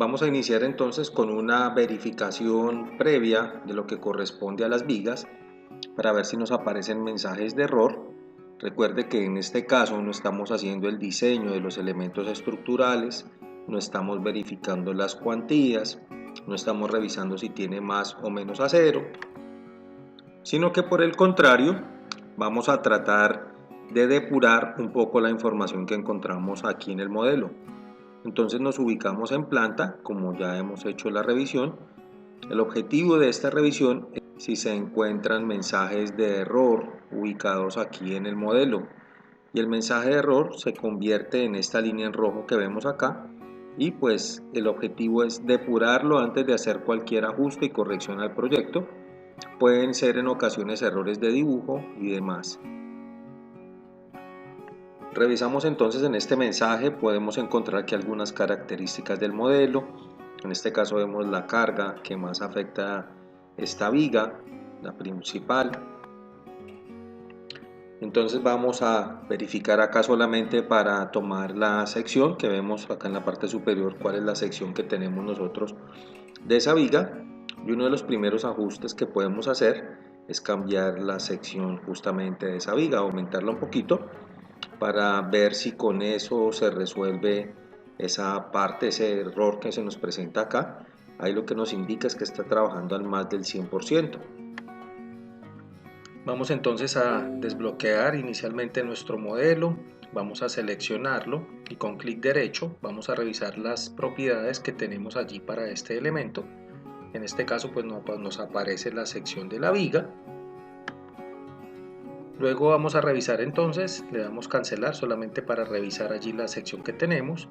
Vamos a iniciar entonces con una verificación previa de lo que corresponde a las vigas para ver si nos aparecen mensajes de error. Recuerde que en este caso no estamos haciendo el diseño de los elementos estructurales, no estamos verificando las cuantías, no estamos revisando si tiene más o menos acero, sino que por el contrario vamos a tratar de depurar un poco la información que encontramos aquí en el modelo. Entonces nos ubicamos en planta, como ya hemos hecho la revisión. El objetivo de esta revisión es si se encuentran mensajes de error ubicados aquí en el modelo. Y el mensaje de error se convierte en esta línea en rojo que vemos acá. Y pues el objetivo es depurarlo antes de hacer cualquier ajuste y corrección al proyecto. Pueden ser en ocasiones errores de dibujo y demás. Revisamos entonces en este mensaje, podemos encontrar que algunas características del modelo, en este caso vemos la carga que más afecta esta viga, la principal. Entonces vamos a verificar acá solamente para tomar la sección que vemos acá en la parte superior, cuál es la sección que tenemos nosotros de esa viga. Y uno de los primeros ajustes que podemos hacer es cambiar la sección justamente de esa viga, aumentarla un poquito, para ver si con eso se resuelve esa parte, ese error que se nos presenta acá. Ahí lo que nos indica es que está trabajando al más del 100%. Vamos entonces a desbloquear inicialmente nuestro modelo, vamos a seleccionarlo y con clic derecho vamos a revisar las propiedades que tenemos allí para este elemento. En este caso pues nos aparece la sección de la viga. Luego vamos a revisar entonces, le damos cancelar solamente para revisar allí la sección que tenemos.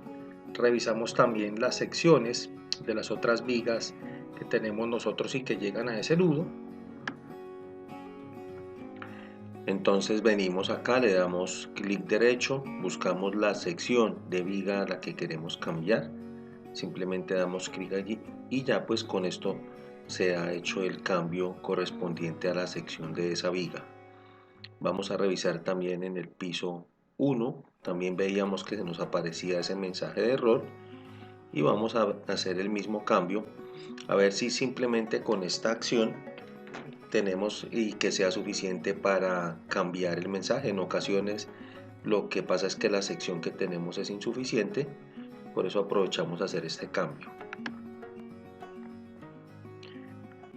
Revisamos también las secciones de las otras vigas que tenemos nosotros y que llegan a ese nudo. Entonces venimos acá, le damos clic derecho, buscamos la sección de viga a la que queremos cambiar. Simplemente damos clic allí y ya pues con esto se ha hecho el cambio correspondiente a la sección de esa viga. Vamos a revisar también en el piso 1, también veíamos que se nos aparecía ese mensaje de error y vamos a hacer el mismo cambio, a ver si simplemente con esta acción tenemos y que sea suficiente para cambiar el mensaje. En ocasiones lo que pasa es que la sección que tenemos es insuficiente, por eso aprovechamos a hacer este cambio.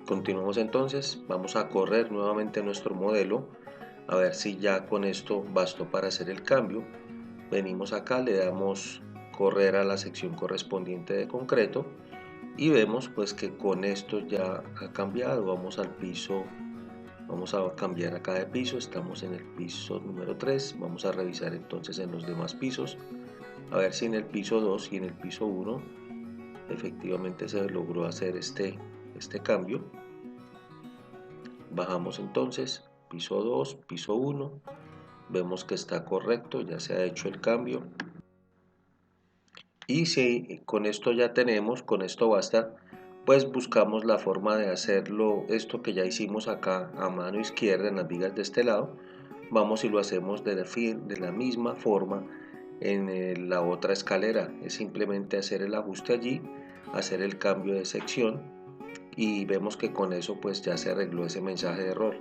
Continuamos entonces, vamos a correr nuevamente nuestro modelo a ver si ya con esto bastó para hacer el cambio. Venimos acá, le damos correr a la sección correspondiente de concreto y vemos pues que con esto ya ha cambiado. Vamos al piso, vamos a cambiar acá de piso, estamos en el piso número 3, vamos a revisar entonces en los demás pisos a ver si en el piso 2 y en el piso 1 efectivamente se logró hacer este cambio. Bajamos entonces piso 2, piso 1, vemos que está correcto, ya se ha hecho el cambio. Y si con esto ya tenemos, con esto basta, pues buscamos la forma de hacerlo, esto que ya hicimos acá a mano izquierda en las vigas de este lado, vamos y lo hacemos de la misma forma en la otra escalera. Es simplemente hacer el ajuste allí, hacer el cambio de sección y vemos que con eso pues ya se arregló ese mensaje de error.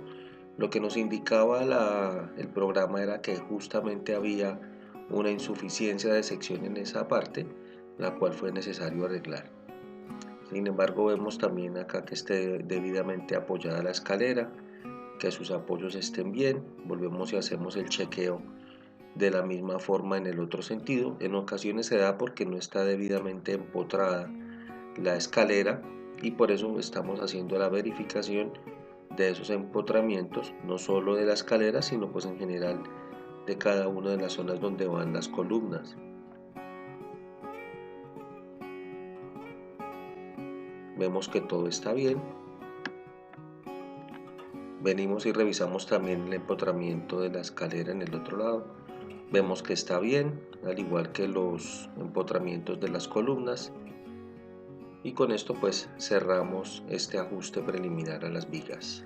Lo que nos indicaba el programa era que justamente había una insuficiencia de sección en esa parte, la cual fue necesario arreglar. Sin embargo, vemos también acá que esté debidamente apoyada la escalera, que sus apoyos estén bien. Volvemos y hacemos el chequeo de la misma forma en el otro sentido. En ocasiones se da porque no está debidamente empotrada la escalera y por eso estamos haciendo la verificación de esos empotramientos, no solo de la escalera, sino pues en general de cada una de las zonas donde van las columnas. Vemos que todo está bien. Venimos y revisamos también el empotramiento de la escalera en el otro lado. Vemos que está bien, al igual que los empotramientos de las columnas. Y con esto pues cerramos este ajuste preliminar a las vigas.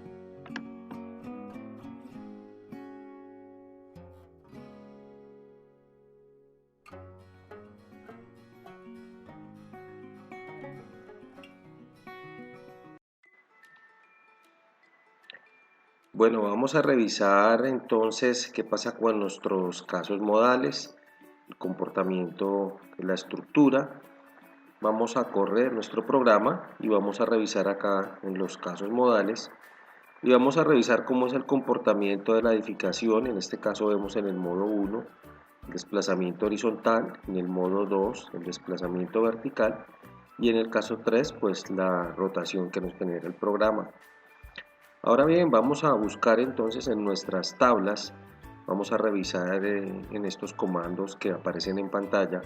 Bueno, vamos a revisar entonces qué pasa con nuestros casos modales, el comportamiento, la estructura. Vamos a correr nuestro programa y vamos a revisar acá en los casos modales y vamos a revisar cómo es el comportamiento de la edificación. En este caso vemos en el modo 1 el desplazamiento horizontal, en el modo 2 el desplazamiento vertical y en el caso 3 pues la rotación que nos genera el programa. Ahora bien, vamos a buscar entonces en nuestras tablas, vamos a revisar en estos comandos que aparecen en pantalla,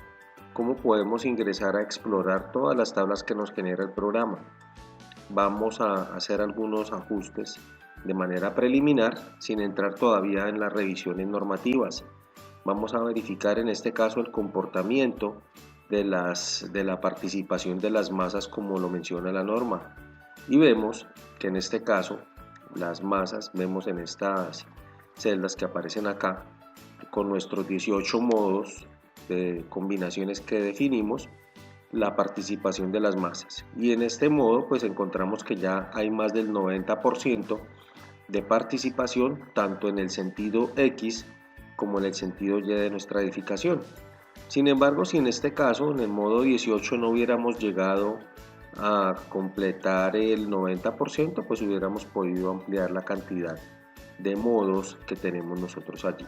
cómo podemos ingresar a explorar todas las tablas que nos genera el programa. Vamos a hacer algunos ajustes de manera preliminar, sin entrar todavía en las revisiones normativas. Vamos a verificar en este caso el comportamiento de la participación de las masas como lo menciona la norma. Y vemos que en este caso las masas, vemos en estas celdas que aparecen acá, con nuestros 18 modos de combinaciones que definimos, la participación de las masas. Y en este modo pues encontramos que ya hay más del 90% de participación tanto en el sentido X como en el sentido Y de nuestra edificación. Sin embargo, si en este caso, en el modo 18, no hubiéramos llegado a completar el 90%, pues hubiéramos podido ampliar la cantidad de modos que tenemos nosotros allí.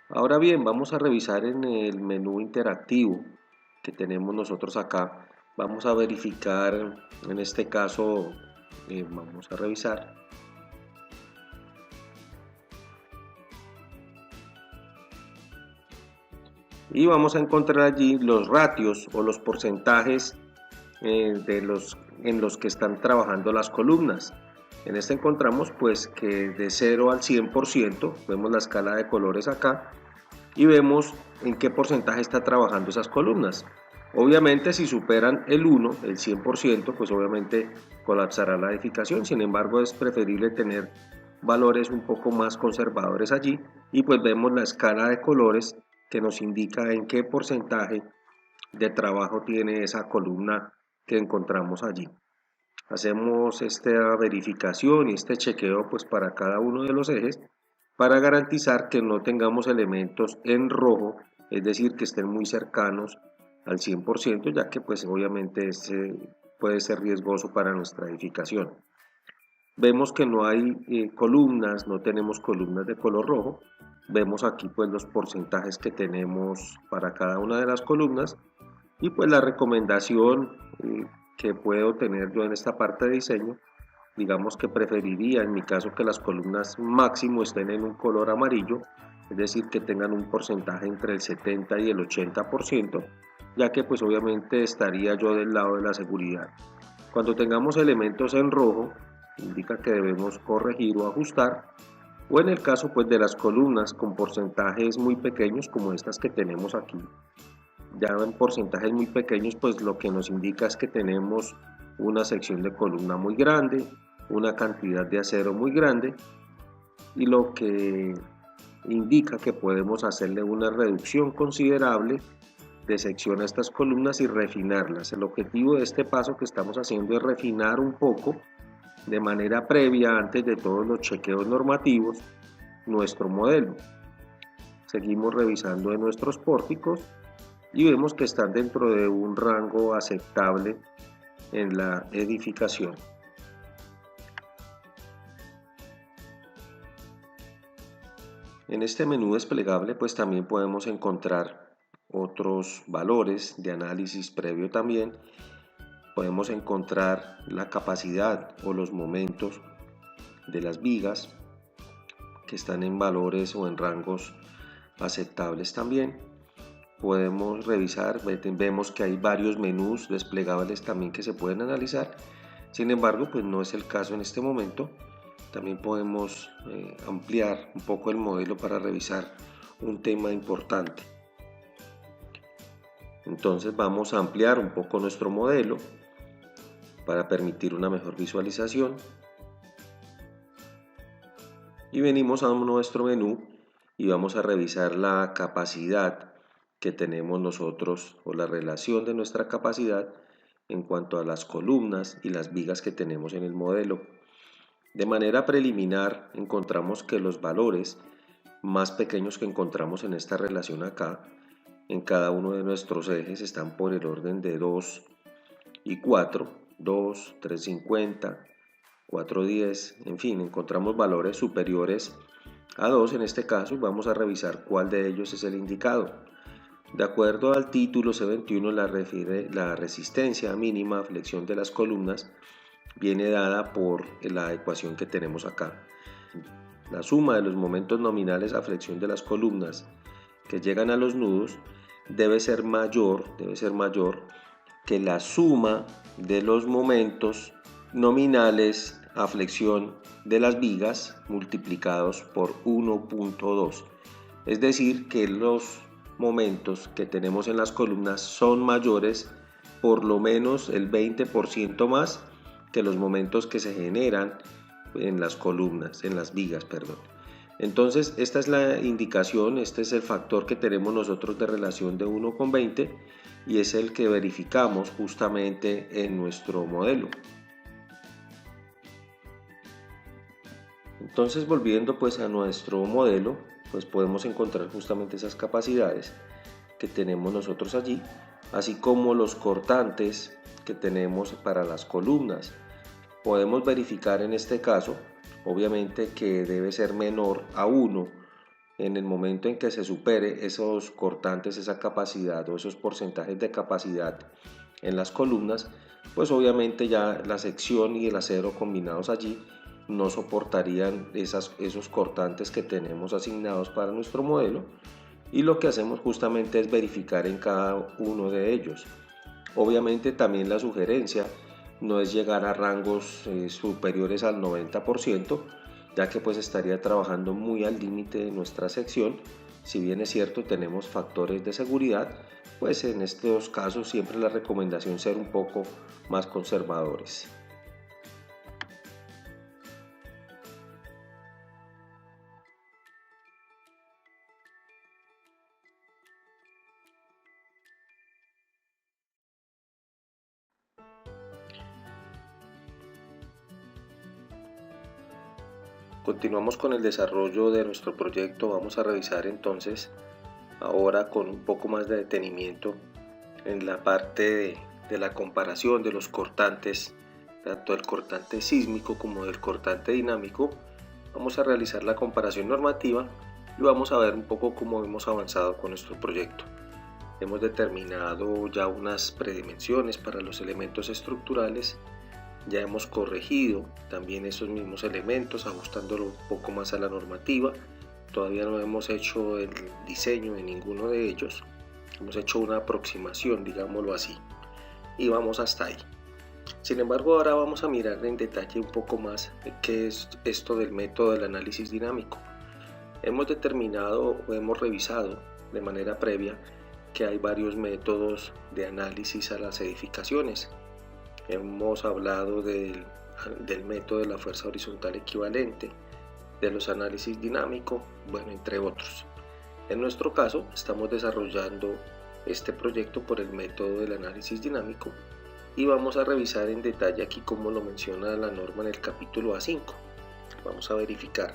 Ahora bien, vamos a revisar en el menú interactivo que tenemos nosotros acá. Vamos a verificar, en este caso, vamos a revisar. Y vamos a encontrar allí los ratios o los porcentajes en los que están trabajando las columnas. En este encontramos pues que de 0 al 100%, vemos la escala de colores acá y vemos en qué porcentaje está trabajando esas columnas. Obviamente si superan el 1, el 100%, pues obviamente colapsará la edificación. Sin embargo, es preferible tener valores un poco más conservadores allí y pues vemos la escala de colores que nos indica en qué porcentaje de trabajo tiene esa columna que encontramos allí. Hacemos esta verificación y este chequeo pues para cada uno de los ejes para garantizar que no tengamos elementos en rojo, es decir, que estén muy cercanos al 100%, ya que pues obviamente puede ser riesgoso para nuestra edificación. Vemos que no hay columnas, no tenemos columnas de color rojo. Vemos aquí pues los porcentajes que tenemos para cada una de las columnas y pues la recomendación que puedo tener yo en esta parte de diseño, digamos que preferiría en mi caso que las columnas máximo estén en un color amarillo, es decir, que tengan un porcentaje entre el 70 y el 80%, ya que pues obviamente estaría yo del lado de la seguridad. Cuando tengamos elementos en rojo, indica que debemos corregir o ajustar, o en el caso pues de las columnas con porcentajes muy pequeños como estas que tenemos aquí, ya en porcentajes muy pequeños, pues lo que nos indica es que tenemos una sección de columna muy grande, una cantidad de acero muy grande y lo que indica que podemos hacerle una reducción considerable de sección a estas columnas y refinarlas. El objetivo de este paso que estamos haciendo es refinar un poco de manera previa, antes de todos los chequeos normativos, nuestro modelo. Seguimos revisando en nuestros pórticos y vemos que están dentro de un rango aceptable en la edificación. En este menú desplegable pues también podemos encontrar otros valores de análisis previo también. Podemos encontrar la capacidad o los momentos de las vigas que están en valores o en rangos aceptables también. Podemos revisar, vemos que hay varios menús desplegables también que se pueden analizar. Sin embargo, pues no es el caso en este momento. También podemos ampliar un poco el modelo para revisar un tema importante. Entonces vamos a ampliar un poco nuestro modelo para permitir una mejor visualización. Y venimos a nuestro menú y vamos a revisar la capacidad que tenemos nosotros o la relación de nuestra capacidad en cuanto a las columnas y las vigas que tenemos en el modelo. De manera preliminar encontramos que los valores más pequeños que encontramos en esta relación acá, en cada uno de nuestros ejes, están por el orden de 2 y 4, 2, 350, 410, en fin, encontramos valores superiores a 2 en este caso. Vamos a revisar cuál de ellos es el indicado. De acuerdo al título C21, la resistencia mínima a flexión de las columnas viene dada por la ecuación que tenemos acá. La suma de los momentos nominales a flexión de las columnas que llegan a los nudos debe ser mayor que la suma de los momentos nominales a flexión de las vigas multiplicados por 1.2. Es decir, que los momentos que tenemos en las columnas son mayores por lo menos el 20% más que los momentos que se generan en las columnas, en las vigas, perdón. Entonces, esta es la indicación, este es el factor que tenemos nosotros de relación de 1,20 y es el que verificamos justamente en nuestro modelo. Entonces, volviendo pues a nuestro modelo, pues podemos encontrar justamente esas capacidades que tenemos nosotros allí, así como los cortantes que tenemos para las columnas. Podemos verificar en este caso, obviamente, que debe ser menor a 1 en el momento en que se supere esos cortantes, esa capacidad o esos porcentajes de capacidad en las columnas, pues obviamente ya la sección y el acero combinados allí no soportarían esos cortantes que tenemos asignados para nuestro modelo, y lo que hacemos justamente es verificar en cada uno de ellos. Obviamente también la sugerencia no es llegar a rangos superiores al 90%, ya que pues estaría trabajando muy al límite de nuestra sección. Si bien es cierto tenemos factores de seguridad, pues en estos casos siempre la recomendación es ser un poco más conservadores. Continuamos con el desarrollo de nuestro proyecto. Vamos a revisar entonces ahora con un poco más de detenimiento en la parte de la comparación de los cortantes, tanto del cortante sísmico como del cortante dinámico. Vamos a realizar la comparación normativa y vamos a ver un poco cómo hemos avanzado con nuestro proyecto. Hemos determinado ya unas predimensiones para los elementos estructurales. Ya hemos corregido también esos mismos elementos, ajustándolo un poco más a la normativa. Todavía no hemos hecho el diseño de ninguno de ellos. Hemos hecho una aproximación, digámoslo así, y vamos hasta ahí. Sin embargo, ahora vamos a mirar en detalle un poco más qué es esto del método del análisis dinámico. Hemos determinado o hemos revisado de manera previa que hay varios métodos de análisis a las edificaciones. Hemos hablado del método de la fuerza horizontal equivalente, de los análisis dinámicos, bueno, entre otros. En nuestro caso, estamos desarrollando este proyecto por el método del análisis dinámico y vamos a revisar en detalle aquí como lo menciona la norma en el capítulo A5. Vamos a verificar.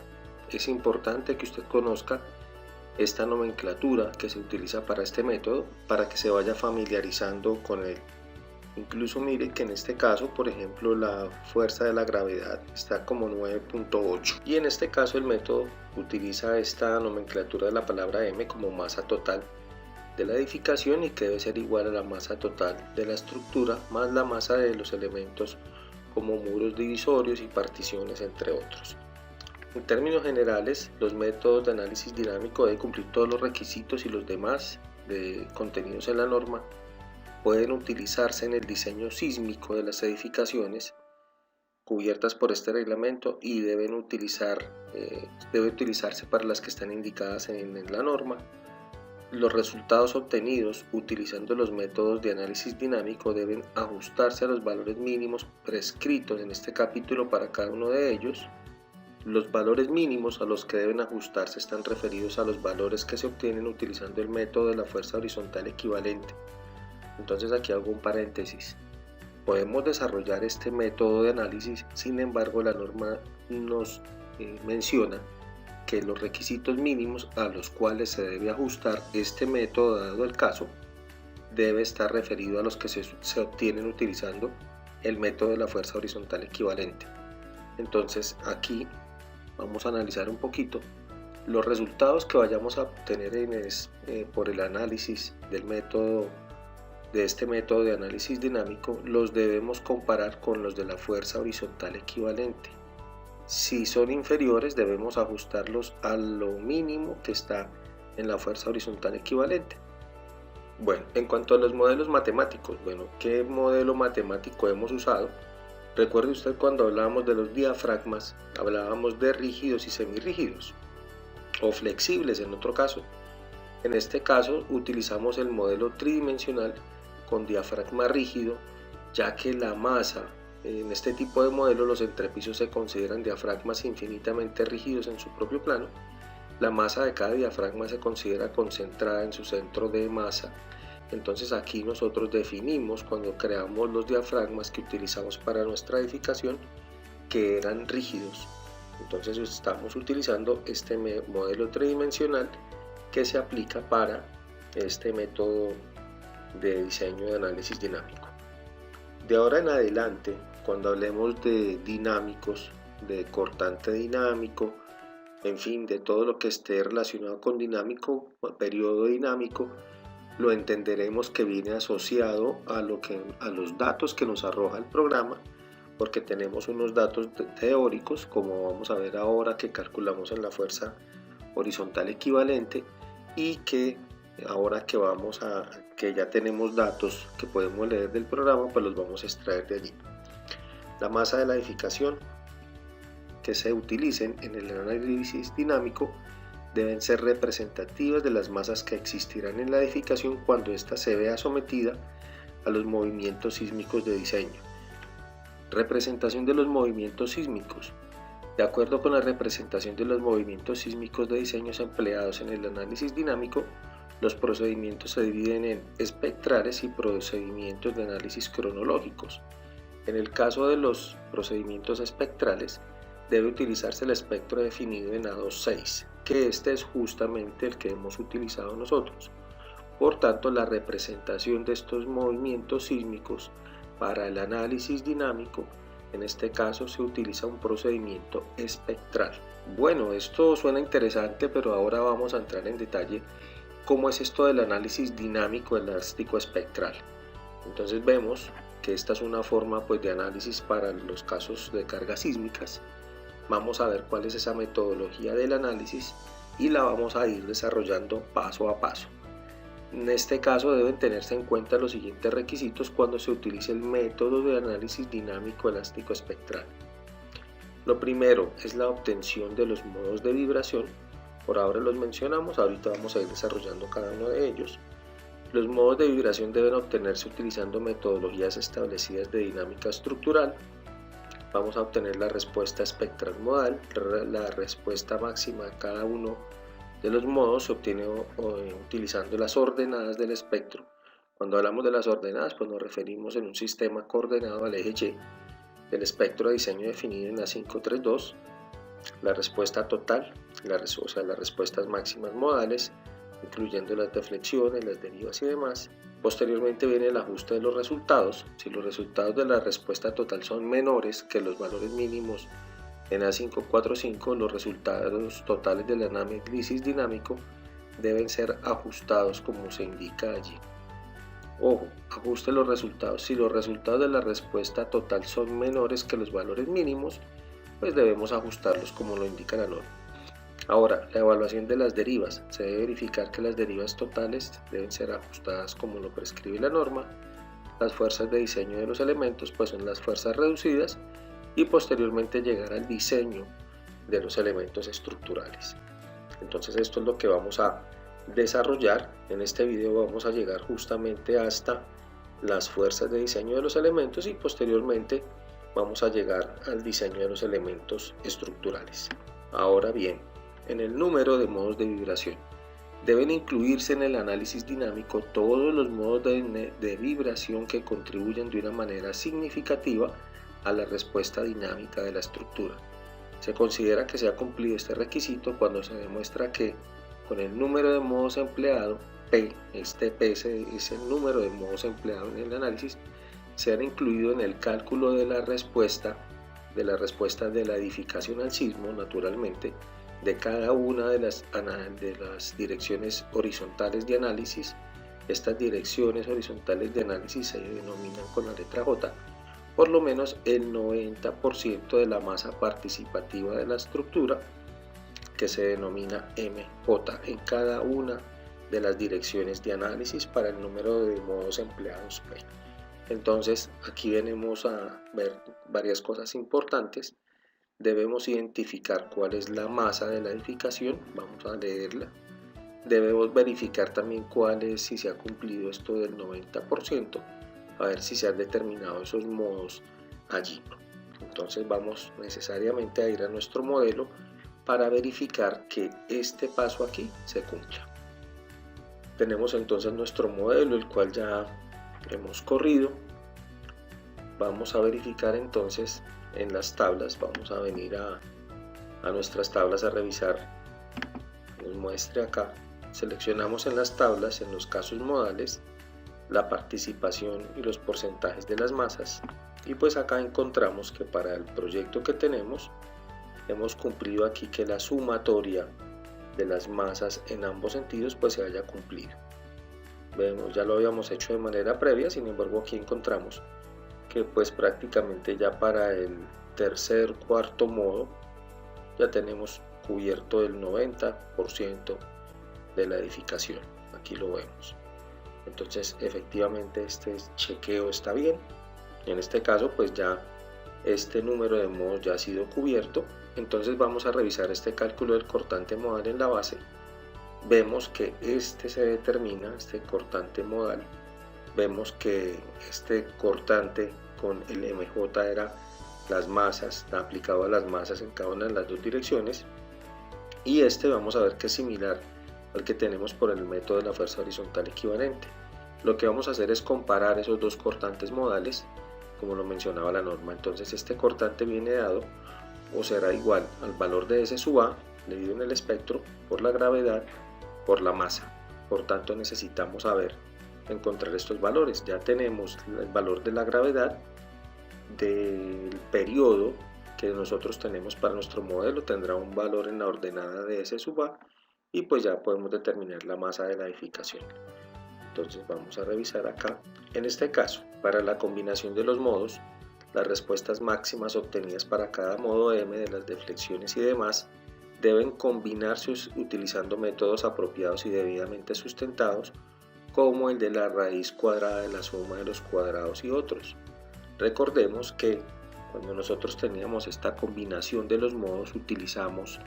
Es importante que usted conozca esta nomenclatura que se utiliza para este método para que se vaya familiarizando con él. Incluso mire que en este caso, por ejemplo, la fuerza de la gravedad está como 9.8 y en este caso el método utiliza esta nomenclatura de la palabra M como masa total de la edificación y que debe ser igual a la masa total de la estructura más la masa de los elementos como muros divisorios y particiones, entre otros. En términos generales, los métodos de análisis dinámico deben cumplir todos los requisitos y los demás contenidos en la norma pueden utilizarse en el diseño sísmico de las edificaciones cubiertas por este reglamento y debe utilizarse para las que están indicadas en la norma. Los resultados obtenidos utilizando los métodos de análisis dinámico deben ajustarse a los valores mínimos prescritos en este capítulo para cada uno de ellos. Los valores mínimos a los que deben ajustarse están referidos a los valores que se obtienen utilizando el método de la fuerza horizontal equivalente. Entonces aquí hago un paréntesis. podemos desarrollar este método de análisis. Sin embargo, la norma nos menciona que los requisitos mínimos a los cuales se debe ajustar este método dado el caso debe estar referido a los que se obtienen utilizando el método de la fuerza horizontal equivalente. Entonces aquí vamos a analizar un poquito los resultados que vayamos a obtener por el análisis del método de este método de análisis dinámico. Los debemos comparar con los de la fuerza horizontal equivalente. Si son inferiores, debemos ajustarlos a lo mínimo que está en la fuerza horizontal equivalente. Bueno, en cuanto a los modelos matemáticos, ¿qué modelo matemático hemos usado? Recuerde usted, cuando hablábamos de los diafragmas, hablábamos de rígidos y semirrígidos, o flexibles en otro caso. En este caso utilizamos el modelo tridimensional con diafragma rígido, ya que la masa, en este tipo de modelo los entrepisos se consideran diafragmas infinitamente rígidos en su propio plano. La masa de cada diafragma se considera concentrada en su centro de masa. Entonces aquí nosotros definimos, cuando creamos los diafragmas que utilizamos para nuestra edificación, que eran rígidos. Entonces estamos utilizando este modelo tridimensional que se aplica para este método de diseño de análisis dinámico. De ahora en adelante, cuando hablemos de dinámicos, de cortante dinámico, en fin, de todo lo que esté relacionado con dinámico, periodo dinámico, lo entenderemos que viene asociado a los datos que nos arroja el programa, porque tenemos unos datos teóricos, como vamos a ver ahora, que calculamos en la fuerza horizontal equivalente, y que ahora que ya tenemos datos que podemos leer del programa, pues los vamos a extraer de allí. La masa de la edificación que se utilicen en el análisis dinámico deben ser representativas de las masas que existirán en la edificación cuando ésta se vea sometida a los movimientos sísmicos de diseño. Representación de los movimientos sísmicos. De acuerdo con la representación de los movimientos sísmicos de diseños empleados en el análisis dinámico, los procedimientos se dividen en espectrales y procedimientos de análisis cronológicos. En el caso de los procedimientos espectrales, debe utilizarse el espectro definido en A26, que este es justamente el que hemos utilizado nosotros. Por tanto, la representación de estos movimientos sísmicos para el análisis dinámico, en este caso se utiliza un procedimiento espectral. Bueno, esto suena interesante, pero ahora vamos a entrar en detalle cómo es esto del análisis dinámico elástico espectral. Entonces vemos que esta es una forma de análisis para los casos de cargas sísmicas. Vamos a ver cuál es esa metodología del análisis y la vamos a ir desarrollando paso a paso. En este caso deben tenerse en cuenta los siguientes requisitos cuando se utilice el método de análisis dinámico elástico espectral. Lo primero es la obtención de los modos de vibración. Por ahora los mencionamos, ahorita vamos a ir desarrollando cada uno de ellos. Los modos de vibración deben obtenerse utilizando metodologías establecidas de dinámica estructural. Vamos a obtener la respuesta espectral modal. La respuesta máxima a cada uno de los modos se obtiene utilizando las ordenadas del espectro. Cuando hablamos de las ordenadas, nos referimos en un sistema coordenado al eje Y del espectro de diseño definido en A532. La respuesta total, o sea, las respuestas máximas modales, incluyendo las deflexiones, las derivas y demás. Posteriormente viene el ajuste de los resultados. Si los resultados de la respuesta total son menores que los valores mínimos en A545, los resultados totales del análisis dinámico deben ser ajustados como se indica allí. Ojo, ajuste los resultados. Si los resultados de la respuesta total son menores que los valores mínimos, pues debemos ajustarlos como lo indica la norma. Ahora, la evaluación de las derivas. Se debe verificar que las derivas totales deben ser ajustadas como lo prescribe la norma. Las fuerzas de diseño de los elementos son las fuerzas reducidas, y posteriormente llegar al diseño de los elementos estructurales. Entonces esto es lo que vamos a desarrollar. En este video vamos a llegar justamente hasta las fuerzas de diseño de los elementos y posteriormente vamos a llegar al diseño de los elementos estructurales. Ahora bien, en el número de modos de vibración, Deben incluirse en el análisis dinámico todos los modos de vibración que contribuyen de una manera significativa a la respuesta dinámica de la estructura. Se considera que se ha cumplido este requisito cuando se demuestra que con el número de modos empleado, P, este P es el número de modos empleados en el análisis, se han incluido en el cálculo de la respuesta de la edificación al sismo, naturalmente, de cada una de las direcciones horizontales de análisis. Estas direcciones horizontales de análisis se denominan con la letra J, por lo menos el 90% de la masa participativa de la estructura, que se denomina MJ, en cada una de las direcciones de análisis para el número de modos empleados P. Entonces aquí venimos a ver varias cosas importantes. Debemos identificar cuál es la masa de la edificación, vamos a leerla. Debemos verificar también cuál es, si se ha cumplido esto del 90%, a ver si se han determinado esos modos allí. Entonces vamos necesariamente a ir a nuestro modelo para verificar que este paso aquí se cumpla. Tenemos entonces nuestro modelo, el cual ya hemos corrido. Vamos a verificar entonces en las tablas, vamos a venir a nuestras tablas a revisar. Nos muestre acá, seleccionamos en las tablas, en los casos modales, la participación y los porcentajes de las masas, y pues acá encontramos que para el proyecto que tenemos hemos cumplido aquí que la sumatoria de las masas en ambos sentidos pues se haya cumplido. Vemos, ya lo habíamos hecho de manera previa, sin embargo aquí encontramos que pues prácticamente ya para el tercer, cuarto modo ya tenemos cubierto el 90% de la edificación. Aquí lo vemos. Entonces efectivamente este chequeo está bien. En este caso pues ya este número de modos ya ha sido cubierto. Entonces vamos a revisar este cálculo del cortante modal en la base. Vemos que este se determina, este cortante modal. Vemos que este cortante con el MJ era las masas, aplicado a las masas en cada una de las dos direcciones, y este vamos a ver que es similar al que tenemos por el método de la fuerza horizontal equivalente. Lo que vamos a hacer es comparar esos dos cortantes modales, como lo mencionaba la norma. Entonces este cortante viene dado o será igual al valor de S sub A dividido en el espectro por la gravedad por la masa. Por tanto necesitamos encontrar estos valores. Ya tenemos el valor de la gravedad del periodo que nosotros tenemos para nuestro modelo, tendrá un valor en la ordenada de S sub A, y pues ya podemos determinar la masa de la edificación. Entonces vamos a revisar acá. En este caso, para la combinación de los modos, las respuestas máximas obtenidas para cada modo M de las deflexiones y demás deben combinarse utilizando métodos apropiados y debidamente sustentados, como el de la raíz cuadrada de la suma de los cuadrados y otros. Recordemos que cuando nosotros teníamos esta combinación de los modos, utilizamos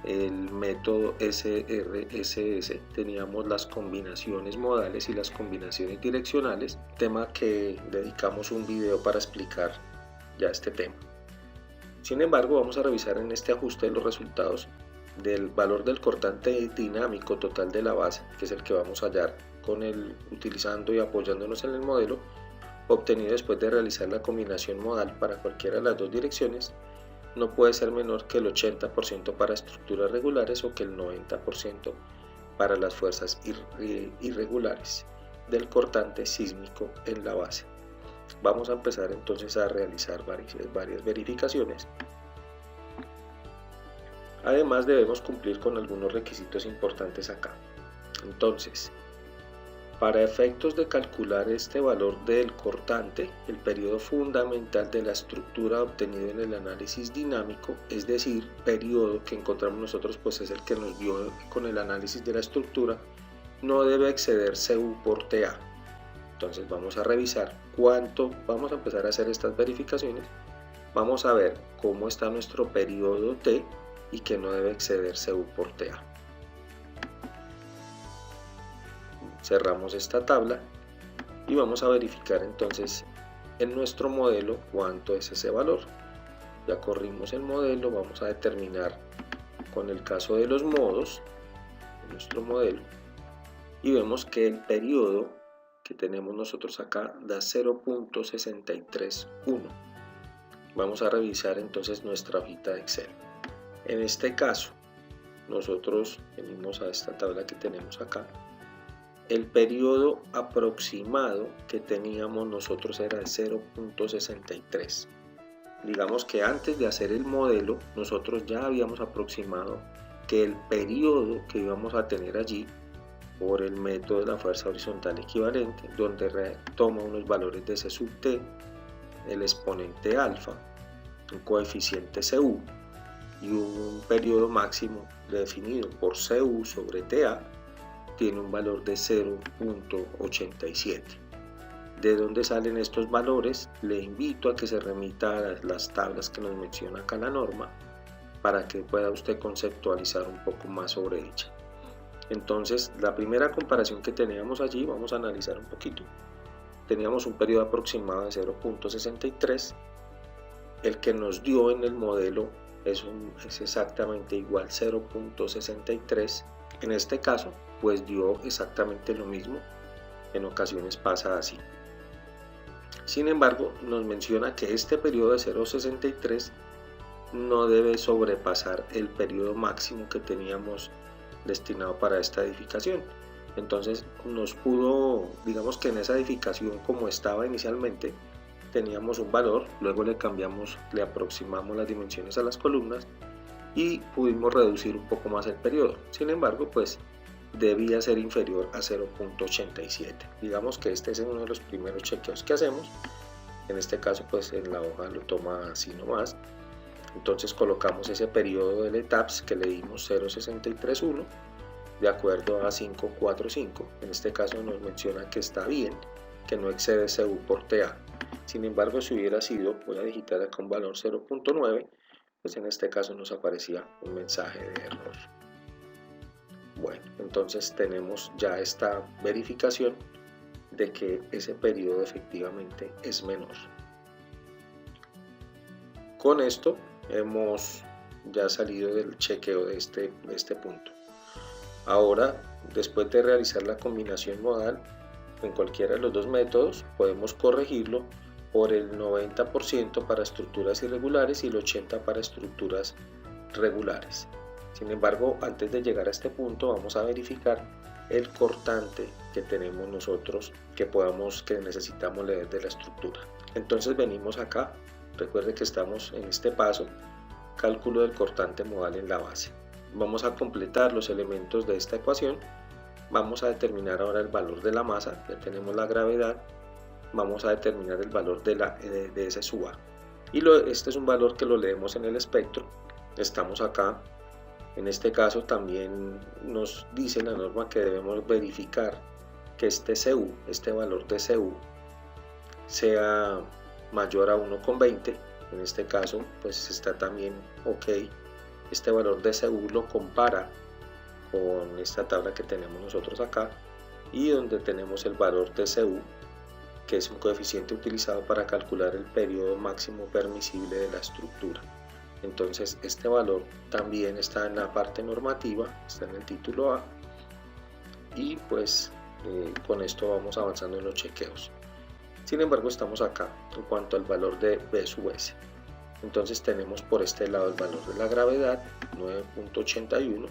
el método SRSS, teníamos las combinaciones modales y las combinaciones direccionales, tema que dedicamos un video para explicar ya este tema. Sin embargo, vamos a revisar en este ajuste los resultados del valor del cortante dinámico total de la base, que es el que vamos a hallar utilizando y apoyándonos en el modelo, obtenido después de realizar la combinación modal para cualquiera de las dos direcciones. No puede ser menor que el 80% para estructuras regulares o que el 90% para las fuerzas irregulares del cortante sísmico en la base. Vamos a empezar entonces a realizar varias verificaciones. Además debemos cumplir con algunos requisitos importantes acá. Entonces, para efectos de calcular este valor del cortante, el periodo fundamental de la estructura obtenido en el análisis dinámico, es decir, periodo que encontramos nosotros, pues es el que nos dio con el análisis de la estructura, no debe exceder CU por TA. Entonces vamos a revisar vamos a empezar a hacer estas verificaciones. Vamos a ver cómo está nuestro periodo T y que no debe exceder CU por TA. Cerramos esta tabla y vamos a verificar entonces en nuestro modelo cuánto es ese valor. Ya corrimos el modelo, vamos a determinar con el caso de los modos nuestro modelo y vemos que el periodo que tenemos nosotros acá da 0.631. Vamos a revisar entonces nuestra hojita de Excel. En este caso, nosotros venimos a esta tabla que tenemos acá. El periodo aproximado que teníamos nosotros era de 0.63. Digamos que antes de hacer el modelo, nosotros ya habíamos aproximado que el periodo que íbamos a tener allí, por el método de la fuerza horizontal equivalente, donde toma unos valores de C sub t, el exponente alfa, un coeficiente CU y un periodo máximo definido por CU sobre TA, tiene un valor de 0.87. ¿De dónde salen estos valores? Le invito a que se remita a las tablas que nos menciona acá la norma para que pueda usted conceptualizar un poco más sobre ella. Entonces, la primera comparación que teníamos allí, vamos a analizar un poquito. Teníamos un periodo aproximado de 0.63. El que nos dio en el modelo es exactamente igual 0.63. En este caso, pues dio exactamente lo mismo. En ocasiones pasa así. Sin embargo, nos menciona que este periodo de 0.63 no debe sobrepasar el periodo máximo que teníamos destinado para esta edificación. Entonces nos pudo, digamos que en esa edificación como estaba inicialmente, teníamos un valor, luego le cambiamos, le aproximamos las dimensiones a las columnas y pudimos reducir un poco más el periodo. Sin embargo, pues debía ser inferior a 0.87. Digamos que este es uno de los primeros chequeos que hacemos. En este caso, pues en la hoja lo toma así nomás. Entonces colocamos ese periodo del ETAPS que le dimos 0.631 de acuerdo a 545. En este caso nos menciona que está bien, que no excede CU por TA. Sin embargo, si hubiera sido, voy a digitar acá un valor 0.9, pues en este caso nos aparecía un mensaje de error. Bueno, entonces tenemos ya esta verificación de que ese periodo efectivamente es menor. Con esto hemos ya salido del chequeo de este punto. Ahora, después de realizar la combinación modal en cualquiera de los dos métodos, podemos corregirlo por el 90% para estructuras irregulares y el 80% para estructuras regulares. Sin embargo, antes de llegar a este punto, vamos a verificar el cortante que tenemos nosotros que necesitamos leer de la estructura. Entonces venimos acá, recuerde que estamos en este paso, cálculo del cortante modal en la base. Vamos a completar los elementos de esta ecuación. Vamos a determinar ahora el valor de la masa, ya tenemos la gravedad. Vamos a determinar el valor de S sub A. Y este es un valor que lo leemos en el espectro. Estamos acá. En este caso también nos dice la norma que debemos verificar que este CU, este valor de CU, sea mayor a 1,20. En este caso pues está también ok. Este valor de CU lo compara con esta tabla que tenemos nosotros acá y donde tenemos el valor de CU, que es un coeficiente utilizado para calcular el periodo máximo permisible de la estructura. Entonces este valor también está en la parte normativa, está en el título A, y pues con esto vamos avanzando en los chequeos. Sin embargo, estamos acá en cuanto al valor de B sub S. Entonces tenemos por este lado el valor de la gravedad, 9.81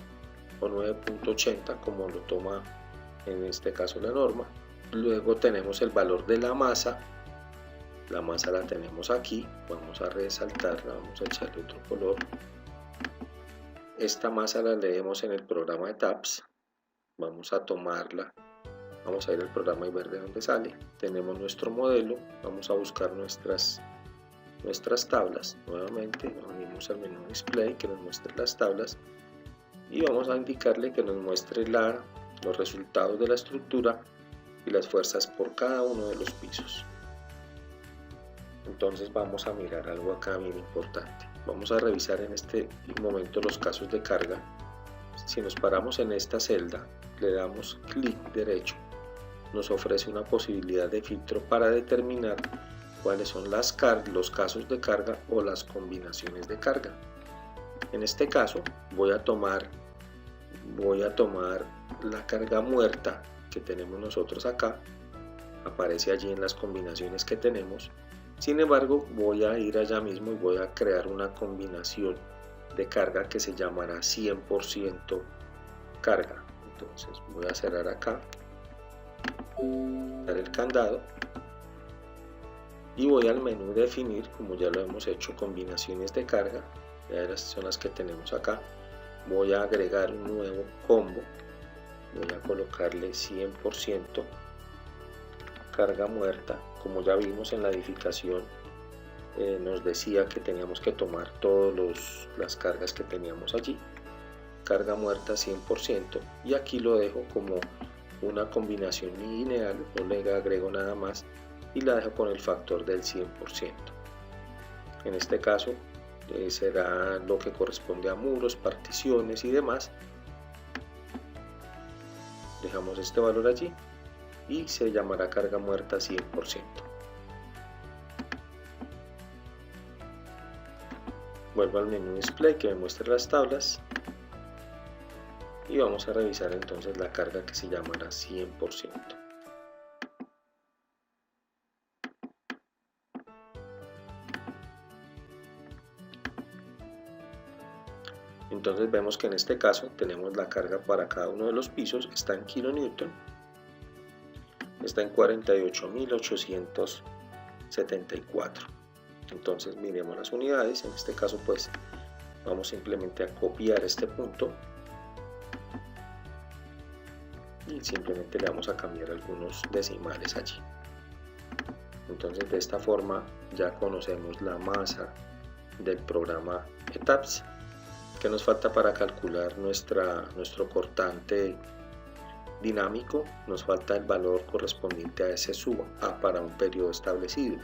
o 9.80 como lo toma en este caso la norma. Luego tenemos el valor de la masa la tenemos aquí, vamos a resaltarla, vamos a echarle otro color. Esta masa la leemos en el programa de TAPS, vamos a tomarla, vamos a ir al programa y ver de dónde sale. Tenemos nuestro modelo, vamos a buscar nuestras tablas, nuevamente venimos al menú display que nos muestre las tablas y vamos a indicarle que nos muestre los resultados de la estructura y las fuerzas por cada uno de los pisos. Entonces vamos a mirar algo acá bien importante. Vamos a revisar en este momento los casos de carga. Si nos paramos en esta celda, le damos clic derecho, nos ofrece una posibilidad de filtro para determinar cuáles son los casos de carga o las combinaciones de carga. En este caso voy a tomar voy a tomar la carga muerta que tenemos nosotros acá, aparece allí en las combinaciones que tenemos. Sin embargo, voy a ir allá mismo y voy a crear una combinación de carga que se llamará 100% carga. Entonces voy a cerrar acá, dar el candado y voy al menú definir, como ya lo hemos hecho, combinaciones de carga. Ya son las que tenemos acá. Voy a agregar un nuevo combo, voy a colocarle 100% carga muerta. Como ya vimos en la edificación, nos decía que teníamos que tomar todas las cargas que teníamos allí. Carga muerta 100%, y aquí lo dejo como una combinación lineal, no le agrego nada más y la dejo con el factor del 100%. En este caso será lo que corresponde a muros, particiones y demás. Dejamos este valor allí y se llamará carga muerta 100%. Vuelvo al menú display que me muestre las tablas y vamos a revisar entonces la carga que se llamará 100%. Entonces vemos que en este caso tenemos la carga para cada uno de los pisos, está en kilonewton, está en 48.874. Entonces miremos las unidades. En este caso pues vamos simplemente a copiar este punto y simplemente le vamos a cambiar algunos decimales allí. Entonces de esta forma ya conocemos la masa del programa ETAPS. ¿Qué nos falta para calcular nuestro cortante dinámico? Nos falta el valor correspondiente a ese sub A para un periodo establecido.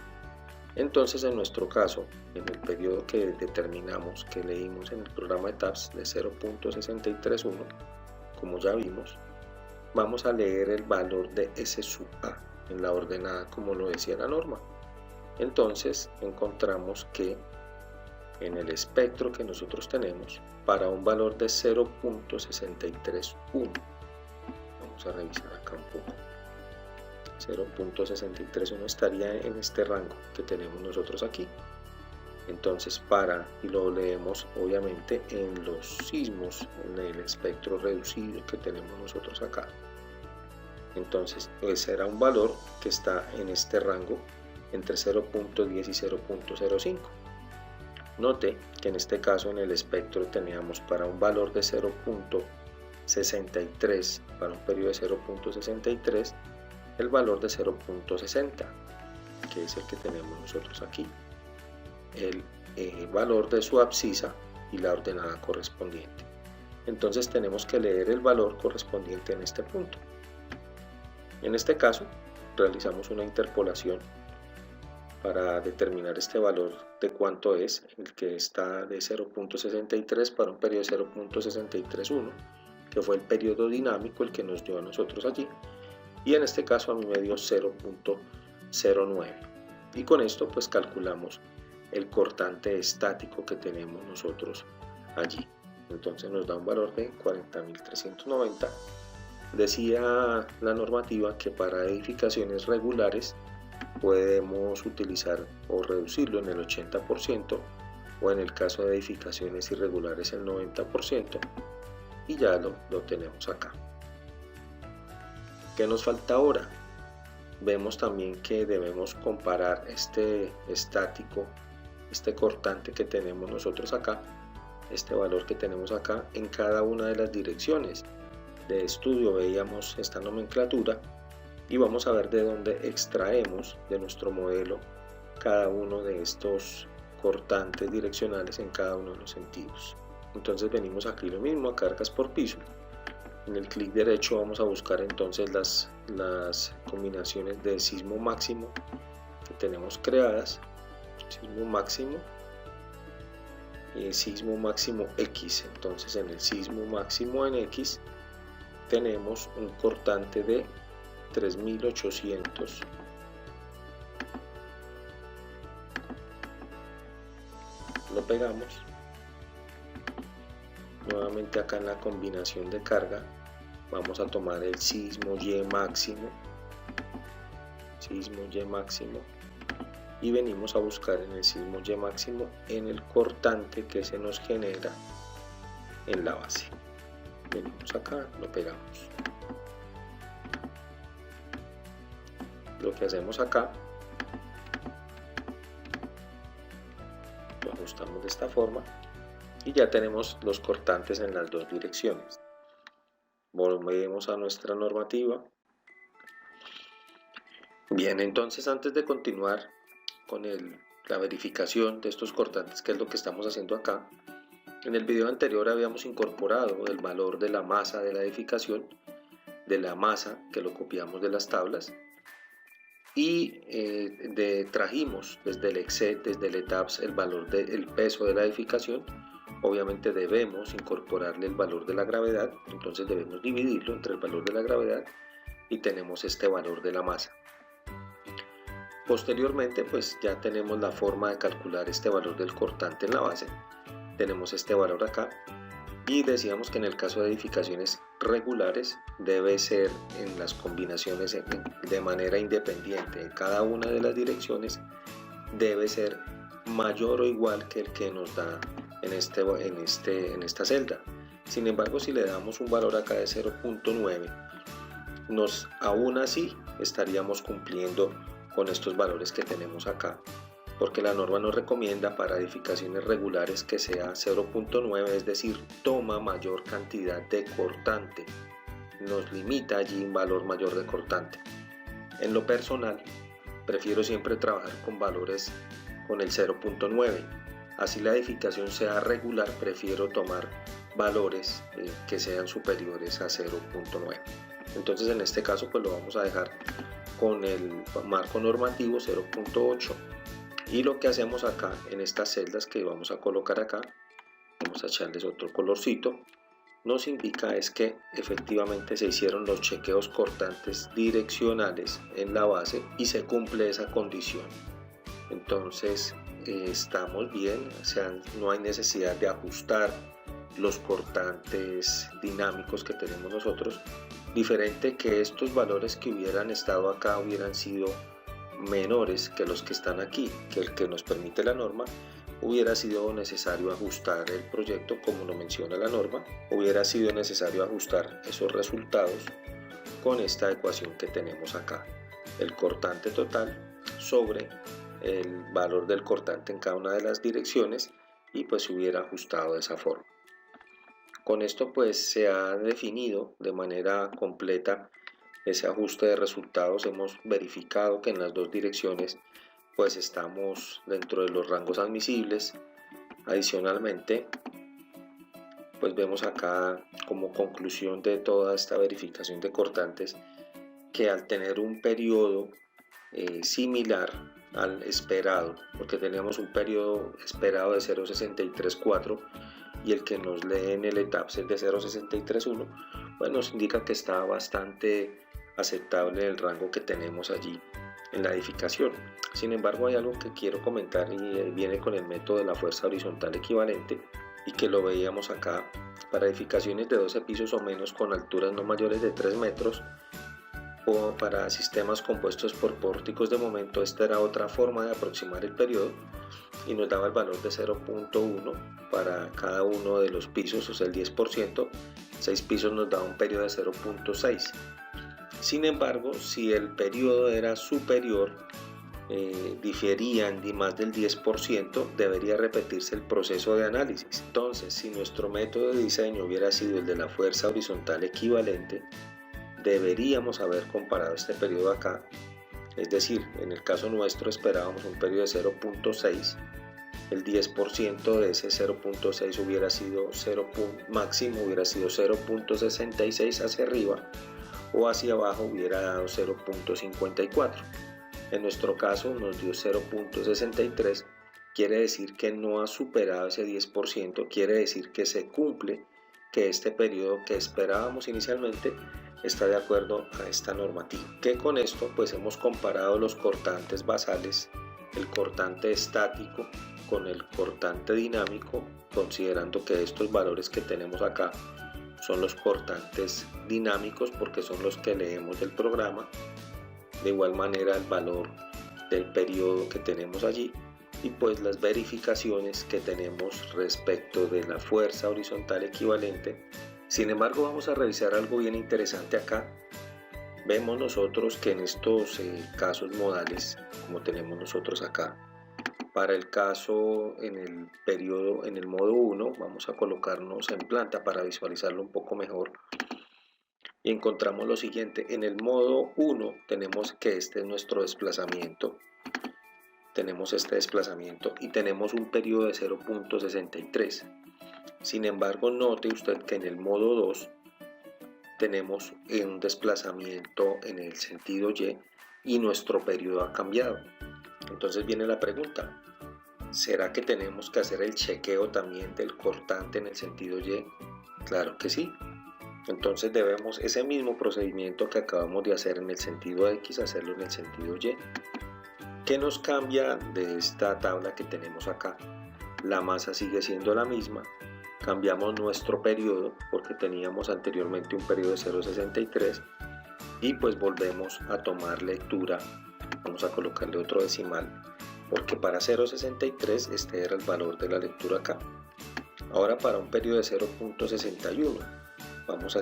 Entonces en nuestro caso, en el periodo que determinamos, que leímos en el programa ETAPS de 0.631, como ya vimos, vamos a leer el valor de S sub A en la ordenada como lo decía la norma. Entonces encontramos que en el espectro que nosotros tenemos, para un valor de 0.631, vamos a revisar acá un poco, 0.631 estaría en este rango que tenemos nosotros aquí. Entonces y lo leemos obviamente en los sismos, en el espectro reducido que tenemos nosotros acá. Entonces ese era un valor que está en este rango entre 0.10 y 0.05. Note que en este caso en el espectro teníamos para un valor de 0.63, para un periodo de 0.63, el valor de 0.60, que es el que tenemos nosotros aquí, el valor de su abscisa y la ordenada correspondiente. Entonces tenemos que leer el valor correspondiente en este punto. En este caso realizamos una interpolación para determinar este valor de cuánto es, el que está de 0.63 para un periodo de 0.631, que fue el periodo dinámico el que nos dio a nosotros allí, y en este caso a mí me dio 0.09, y con esto pues calculamos el cortante estático que tenemos nosotros allí. Entonces nos da un valor de 40.390. Decía la normativa que para edificaciones regulares podemos utilizar o reducirlo en el 80%, o en el caso de edificaciones irregulares el 90%, y ya lo tenemos acá. ¿Qué nos falta ahora? Vemos también que debemos comparar este estático, este cortante que tenemos nosotros acá, este valor que tenemos acá, en cada una de las direcciones de estudio. Veíamos esta nomenclatura y vamos a ver de dónde extraemos de nuestro modelo cada uno de estos cortantes direccionales en cada uno de los sentidos. Entonces venimos aquí lo mismo, a cargas por piso. En el clic derecho vamos a buscar entonces las combinaciones de sismo máximo que tenemos creadas, sismo máximo y sismo máximo X. Entonces en el sismo máximo en X tenemos un cortante de 3800. Lo pegamos, nuevamente acá en la combinación de carga vamos a tomar el sismo Y máximo, y venimos a buscar en el sismo Y máximo en el cortante que se nos genera en la base. Venimos acá, lo pegamos. Lo que hacemos acá, lo ajustamos de esta forma y ya tenemos los cortantes en las dos direcciones. Volvemos a nuestra normativa. Bien, entonces antes de continuar con la verificación de estos cortantes, que es lo que estamos haciendo acá, en el video anterior habíamos incorporado el valor de la masa de la edificación, de la masa que lo copiamos de las tablas, y trajimos desde el Excel, desde el ETABS, el valor del peso de la edificación. Obviamente debemos incorporarle el valor de la gravedad, entonces debemos dividirlo entre el valor de la gravedad y tenemos este valor de la masa. Posteriormente pues ya tenemos la forma de calcular este valor del cortante en la base, tenemos este valor acá, y decíamos que en el caso de edificaciones regulares debe ser en las combinaciones de manera independiente, en cada una de las direcciones debe ser mayor o igual que el que nos da en esta celda. Sin embargo, si le damos un valor acá de 0.9, aún así estaríamos cumpliendo con estos valores que tenemos acá, porque la norma nos recomienda para edificaciones regulares que sea 0.9, es decir, toma mayor cantidad de cortante, nos limita allí un valor mayor de cortante. En lo personal, prefiero siempre trabajar con valores con el 0.9, así la edificación sea regular, prefiero tomar valores que sean superiores a 0.9. Entonces en este caso pues lo vamos a dejar con el marco normativo 0.8. Y lo que hacemos acá en estas celdas que vamos a colocar acá, vamos a echarles otro colorcito, nos indica es que efectivamente se hicieron los chequeos cortantes direccionales en la base y se cumple esa condición. Entonces estamos bien, o sea, no hay necesidad de ajustar los cortantes dinámicos que tenemos nosotros, diferente que estos valores que hubieran estado acá hubieran sido menores que los que están aquí, que el que nos permite la norma, hubiera sido necesario ajustar el proyecto como lo menciona la norma, hubiera sido necesario ajustar esos resultados con esta ecuación que tenemos acá, el cortante total sobre el valor del cortante en cada una de las direcciones, y pues se hubiera ajustado de esa forma. Con esto pues se ha definido de manera completa ese ajuste de resultados. Hemos verificado que en las dos direcciones pues estamos dentro de los rangos admisibles. Adicionalmente pues vemos acá como conclusión de toda esta verificación de cortantes que al tener un periodo similar al esperado, porque teníamos un periodo esperado de 0.634 y el que nos lee en el ETABS es de 0.631, pues nos indica que está bastante aceptable el rango que tenemos allí en la edificación. Sin embargo, hay algo que quiero comentar y viene con el método de la fuerza horizontal equivalente, y que lo veíamos acá para edificaciones de 12 pisos o menos con alturas no mayores de 3 metros, o para sistemas compuestos por pórticos de momento. Esta era otra forma de aproximar el periodo y nos daba el valor de 0.1 para cada uno de los pisos, o sea el 10%. 6 pisos nos daba un periodo de 0.6. Sin embargo, si el periodo era superior, diferían de más del 10%, debería repetirse el proceso de análisis. Entonces, si nuestro método de diseño hubiera sido el de la fuerza horizontal equivalente, deberíamos haber comparado este periodo acá, es decir, en el caso nuestro esperábamos un periodo de 0.6, el 10% de ese 0.6 hubiera sido máximo hubiera sido 0.66 hacia arriba, o hacia abajo hubiera dado 0.54. En nuestro caso nos dio 0.63, quiere decir que no ha superado ese 10%, quiere decir que se cumple, que este periodo que esperábamos inicialmente está de acuerdo a esta normativa. Que con esto pues hemos comparado los cortantes basales, el cortante estático con el cortante dinámico, considerando que estos valores que tenemos acá son los cortantes dinámicos porque son los que leemos del programa. De igual manera el valor del periodo que tenemos allí y pues las verificaciones que tenemos respecto de la fuerza horizontal equivalente. Sin embargo, vamos a revisar algo bien interesante acá. Vemos nosotros que en estos casos modales, como tenemos nosotros acá, para el caso en el periodo, en el modo 1, vamos a colocarnos en planta para visualizarlo un poco mejor. Y encontramos lo siguiente: en el modo 1 tenemos que este es nuestro desplazamiento. Tenemos este desplazamiento y tenemos un periodo de 0.63. Sin embargo, note usted que en el modo 2 tenemos un desplazamiento en el sentido y nuestro periodo ha cambiado. Entonces viene la pregunta: ¿será que tenemos que hacer el chequeo también del cortante en el sentido Y? Claro que sí. Entonces debemos ese mismo procedimiento que acabamos de hacer en el sentido X, hacerlo en el sentido Y. ¿Qué nos cambia de esta tabla que tenemos acá? La masa sigue siendo la misma. Cambiamos nuestro periodo porque teníamos anteriormente un periodo de 0.63 y pues volvemos a tomar lectura. Vamos a colocarle otro decimal porque para 0.63 este era el valor de la lectura acá. Ahora para un periodo de 0.61 vamos a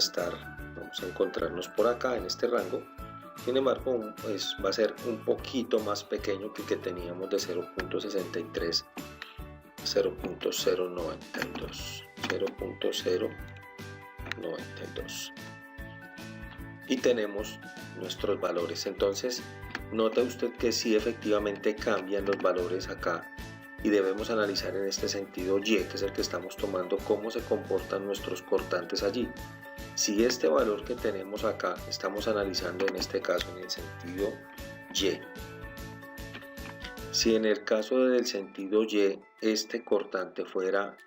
encontrarnos por acá en este rango. Sin embargo, pues va a ser un poquito más pequeño que el que teníamos de 0.63, 0.092 y tenemos nuestros valores. Entonces nota usted que sí, efectivamente cambian los valores acá y debemos analizar en este sentido Y, que es el que estamos tomando, cómo se comportan nuestros cortantes allí. Si este valor que tenemos acá estamos analizando en este caso en el sentido Y, si en el caso del sentido Y este cortante fuera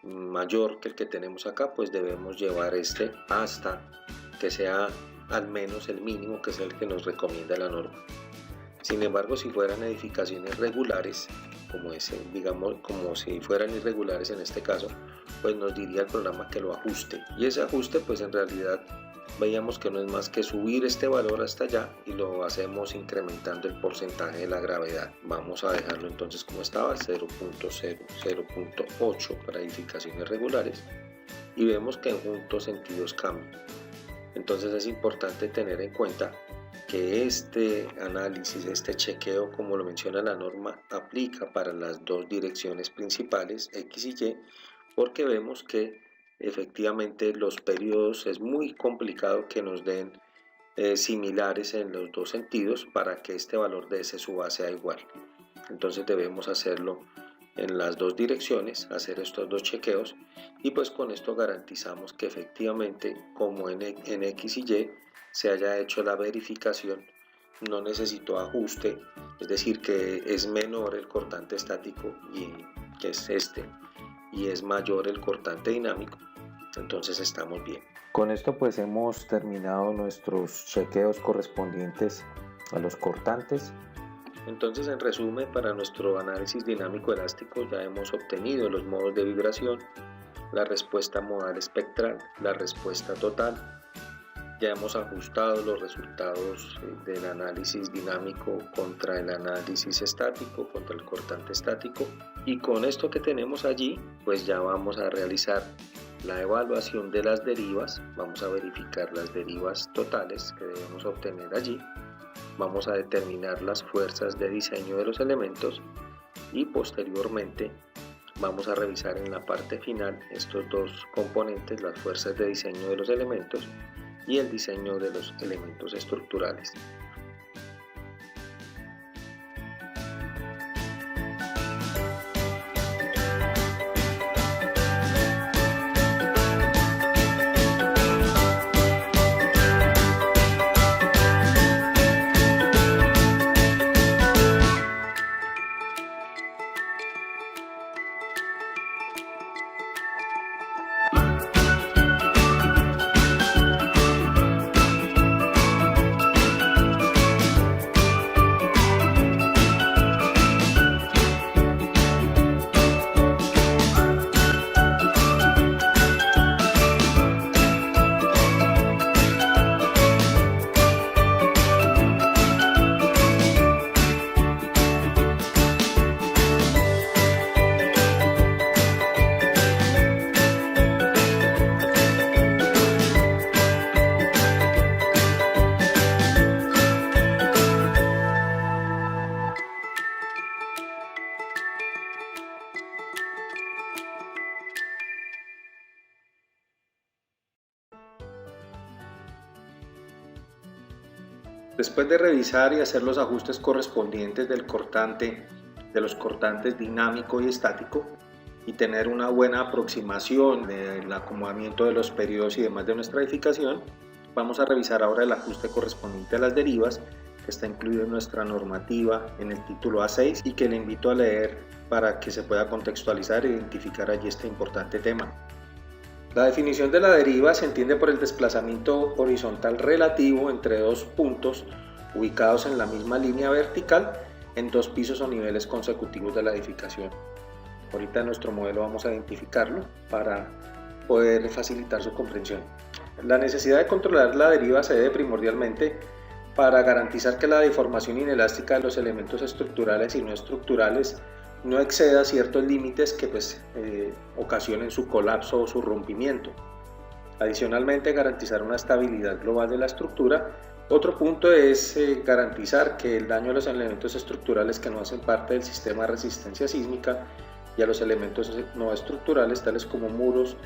mayor que el que tenemos acá, pues debemos llevar este hasta que sea al menos el mínimo, que es el que nos recomienda la norma. Sin embargo, si fueran edificaciones regulares, como si fueran irregulares en este caso, pues nos diría el programa que lo ajuste, y ese ajuste pues en realidad veíamos que no es más que subir este valor hasta allá y lo hacemos incrementando el porcentaje de la gravedad. Vamos a dejarlo entonces como estaba, 0.8 para edificaciones regulares, y vemos que en juntos sentidos cambian. Entonces es importante tener en cuenta que este análisis, este chequeo, como lo menciona la norma, aplica para las dos direcciones principales, X y Y, porque vemos que efectivamente los periodos es muy complicado que nos den similares en los dos sentidos para que este valor de S sub A sea igual. Entonces debemos hacerlo en las dos direcciones, hacer estos dos chequeos, y pues con esto garantizamos que efectivamente, como en X y Y se haya hecho la verificación, no necesitó ajuste, es decir que es menor el cortante estático, que es este, y es mayor el cortante dinámico, entonces estamos bien. Con esto pues hemos terminado nuestros chequeos correspondientes a los cortantes. Entonces, en resumen, para nuestro análisis dinámico elástico ya hemos obtenido los modos de vibración, la respuesta modal espectral, la respuesta total. Ya hemos ajustado los resultados del análisis dinámico contra el análisis estático, contra el cortante estático. Y con esto que tenemos allí, pues ya vamos a realizar la evaluación de las derivas. Vamos a verificar las derivas totales que debemos obtener allí. Vamos a determinar las fuerzas de diseño de los elementos y posteriormente vamos a revisar en la parte final estos dos componentes, las fuerzas de diseño de los elementos y el diseño de los elementos estructurales. Después de revisar y hacer los ajustes correspondientes del cortante, de los cortantes dinámico y estático, y tener una buena aproximación del acomodamiento de los periodos y demás de nuestra edificación, vamos a revisar ahora el ajuste correspondiente a las derivas, que está incluido en nuestra normativa en el título A6 y que le invito a leer para que se pueda contextualizar e identificar allí este importante tema. La definición de la deriva se entiende por el desplazamiento horizontal relativo entre dos puntos ubicados en la misma línea vertical en dos pisos o niveles consecutivos de la edificación. Ahorita en nuestro modelo vamos a identificarlo para poder facilitar su comprensión. La necesidad de controlar la deriva se debe primordialmente para garantizar que la deformación inelástica de los elementos estructurales y no estructurales no exceda ciertos límites que ocasionen su colapso o su rompimiento. Adicionalmente, garantizar una estabilidad global de la estructura. Otro punto es garantizar que el daño a los elementos estructurales que no hacen parte del sistema de resistencia sísmica y a los elementos no estructurales tales como muros,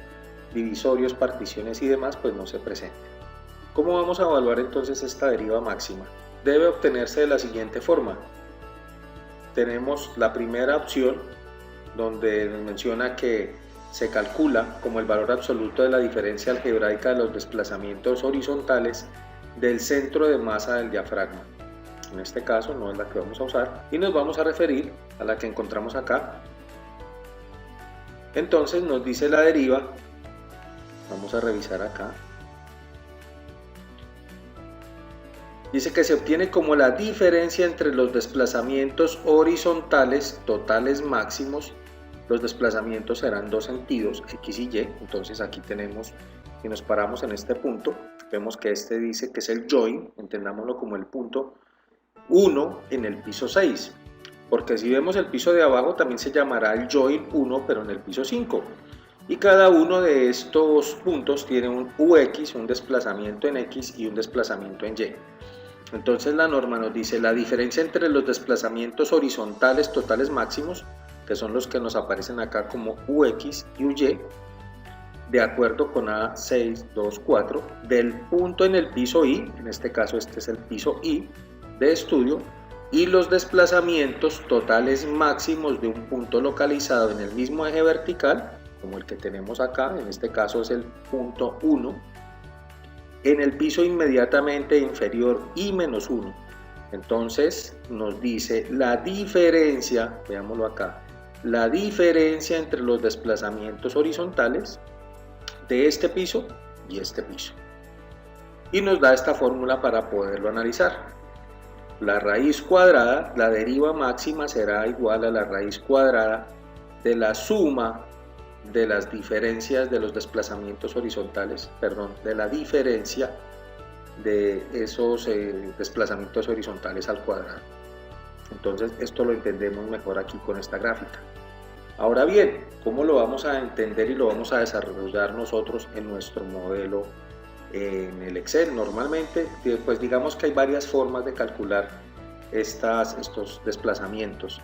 divisorios, particiones y demás pues no se presente. ¿Cómo vamos a evaluar entonces esta deriva máxima? Debe obtenerse de la siguiente forma. Tenemos la primera opción donde nos menciona que se calcula como el valor absoluto de la diferencia algebraica de los desplazamientos horizontales del centro de masa del diafragma. En este caso no es la que vamos a usar y nos vamos a referir a la que encontramos acá. Entonces nos dice la deriva, vamos a revisar acá. Dice que se obtiene como la diferencia entre los desplazamientos horizontales totales máximos. Los desplazamientos serán dos sentidos, X y Y. Entonces aquí tenemos, si nos paramos en este punto, vemos que este dice que es el join, entendámoslo como el punto 1 en el piso 6. Porque si vemos el piso de abajo también se llamará el join 1, pero en el piso 5. Y cada uno de estos puntos tiene un UX, un desplazamiento en X y un desplazamiento en Y. Entonces la norma nos dice la diferencia entre los desplazamientos horizontales totales máximos, que son los que nos aparecen acá como UX y UY, de acuerdo con A624, del punto en el piso I, en este caso este es el piso I de estudio, y los desplazamientos totales máximos de un punto localizado en el mismo eje vertical, como el que tenemos acá, en este caso es el punto 1, en el piso inmediatamente inferior I-1. Entonces nos dice la diferencia, veámoslo acá, la diferencia entre los desplazamientos horizontales de este piso y este piso. Y nos da esta fórmula para poderlo analizar. La raíz cuadrada, la deriva máxima será igual a la raíz cuadrada de la suma de las diferencias de los desplazamientos horizontales, de la diferencia de esos desplazamientos horizontales al cuadrado. Entonces esto lo entendemos mejor aquí con esta gráfica. Ahora bien, ¿cómo lo vamos a entender y lo vamos a desarrollar nosotros en nuestro modelo en el Excel? Normalmente, pues digamos que hay varias formas de calcular estos desplazamientos.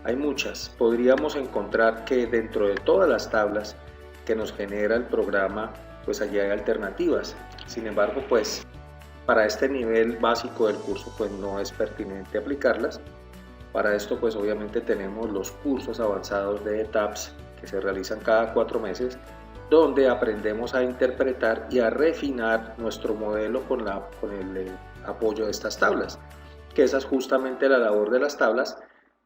Hay muchas. Podríamos encontrar que dentro de todas las tablas que nos genera el programa, pues allí hay alternativas. Sin embargo, pues para este nivel básico del curso, pues no es pertinente aplicarlas. Para esto, pues obviamente tenemos los cursos avanzados de ETAPS que se realizan cada 4 meses, donde aprendemos a interpretar y a refinar nuestro modelo con el apoyo de estas tablas, que esa es justamente la labor de las tablas,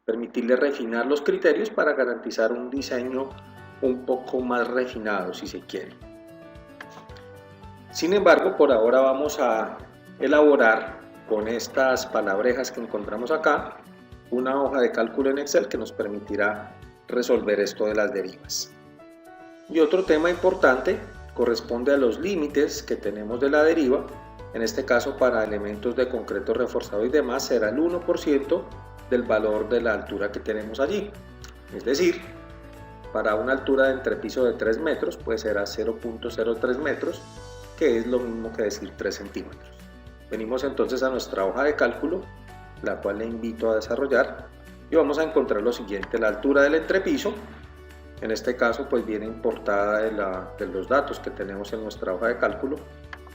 permitirle refinar los criterios para garantizar un diseño un poco más refinado, si se quiere. Sin embargo, por ahora vamos a elaborar con estas palabrejas que encontramos acá una hoja de cálculo en Excel que nos permitirá resolver esto de las derivas. Y otro tema importante corresponde a los límites que tenemos de la deriva. En este caso, para elementos de concreto reforzado y demás, será el 1% del valor de la altura que tenemos allí. Es decir, para una altura de entrepiso de 3 metros, pues será 0.03 metros, que es lo mismo que decir 3 centímetros. Venimos entonces a nuestra hoja de cálculo, la cual le invito a desarrollar, y vamos a encontrar lo siguiente: la altura del entrepiso. En este caso pues viene importada de los datos que tenemos en nuestra hoja de cálculo.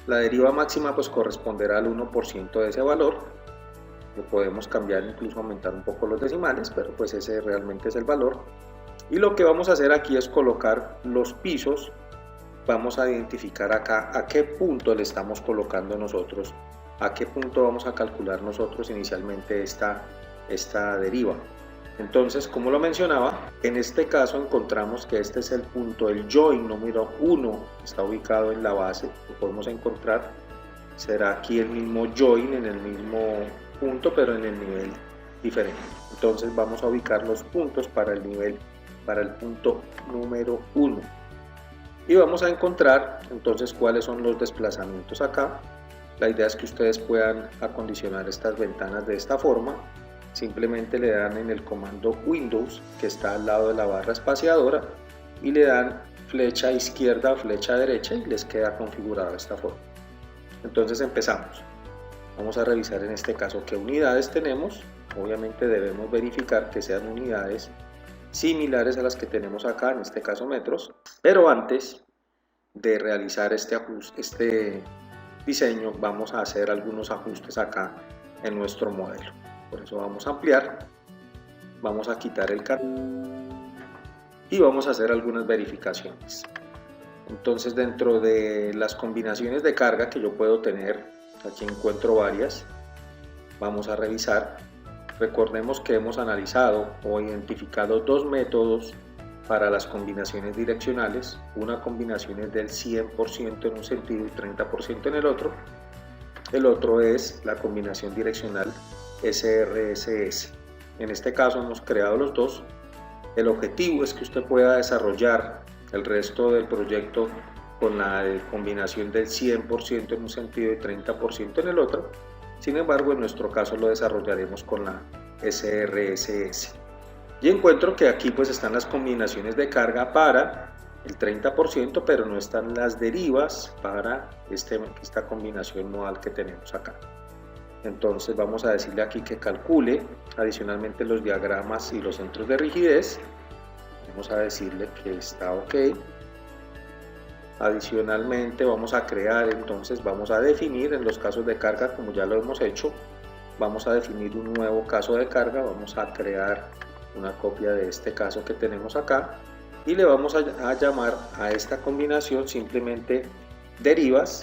La deriva máxima pues corresponderá al 1% de ese valor. Lo podemos cambiar, incluso aumentar un poco los decimales, pero pues ese realmente es el valor. Y lo que vamos a hacer aquí es colocar los pisos. Vamos a identificar acá a qué punto le estamos colocando nosotros, a qué punto vamos a calcular nosotros inicialmente esta deriva. Entonces, como lo mencionaba, en este caso encontramos que este es el punto, el join número 1, está ubicado en la base, lo podemos encontrar, será aquí el mismo join en el mismo punto, pero en el nivel diferente. Entonces vamos a ubicar los puntos para el nivel, para el punto número 1. Y vamos a encontrar entonces cuáles son los desplazamientos acá. La idea es que ustedes puedan acondicionar estas ventanas de esta forma. Simplemente le dan en el comando Windows, que está al lado de la barra espaciadora, y le dan flecha izquierda o flecha derecha y les queda configurado de esta forma. Entonces empezamos. Vamos a revisar en este caso qué unidades tenemos. Obviamente debemos verificar que sean unidades similares a las que tenemos acá, en este caso metros, pero antes de realizar este diseño vamos a hacer algunos ajustes acá en nuestro modelo. Por eso vamos a ampliar, vamos a quitar el cartón y vamos a hacer algunas verificaciones. Entonces, dentro de las combinaciones de carga que yo puedo tener, aquí encuentro varias, vamos a revisar. Recordemos que hemos analizado o identificado dos métodos para las combinaciones direccionales. Una combinación es del 100% en un sentido y 30% en el otro. El otro es la combinación direccional SRSS. En este caso hemos creado los dos. El objetivo es que usted pueda desarrollar el resto del proyecto con la combinación del 100% en un sentido y 30% en el otro. Sin embargo, en nuestro caso lo desarrollaremos con la SRSS. Y encuentro que aquí pues están las combinaciones de carga para el 30%, pero no están las derivas para esta combinación modal que tenemos acá. Entonces vamos a decirle aquí que calcule adicionalmente los diagramas y los centros de rigidez. Vamos a decirle que está ok. Adicionalmente vamos a crear, entonces vamos a definir en los casos de carga, como ya lo hemos hecho, vamos a definir un nuevo caso de carga. Vamos a crear una copia de este caso que tenemos acá y le vamos a llamar a esta combinación simplemente derivas